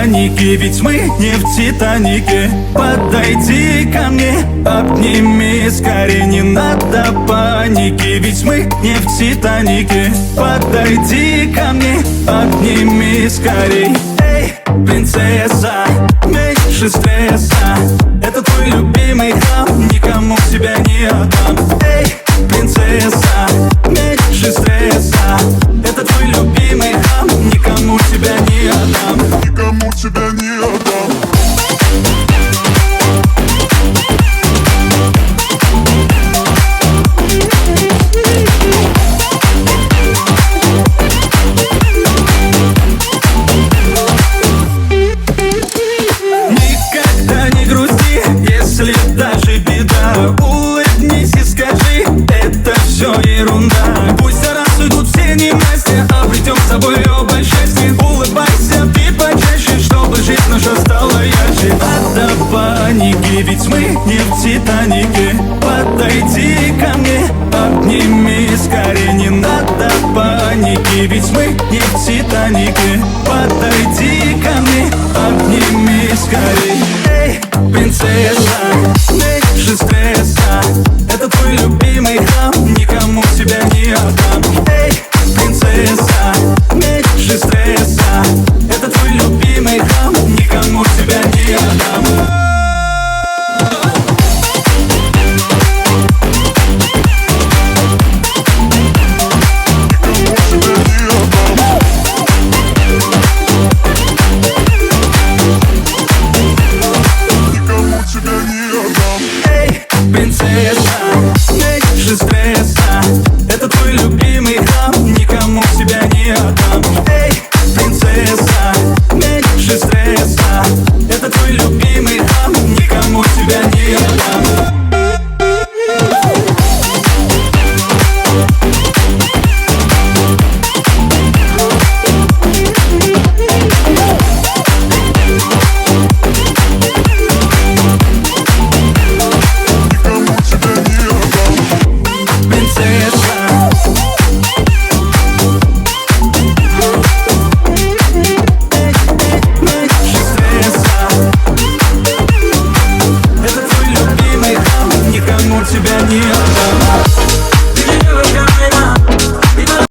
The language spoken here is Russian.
паники, ведь мы не в Титанике. Подойди ко мне, обними скорее. Не надо паники, ведь мы не в Титанике. Подойди ко мне, обними скорей. Эй, принцесса, меньше стресса. Это твой любимый храм, никому тебя не отдам. Эй, принцесса, меньше стресса. Это твой любимый храм, никому тебя не отдам. Никому тебя не отдам. Никогда не грусти, если даже беда. Улыбнись и скажи, это все ерунда. Пусть за раз уйдут все ненастья, обретем с собой оба счастье. Улыбайся ты почаще, чтобы жизнь наша стала ярче. Надо паники, ведь мы не в Титанике. Подойди ко мне, обними скорее. Не надо паники, ведь мы не в Титанике.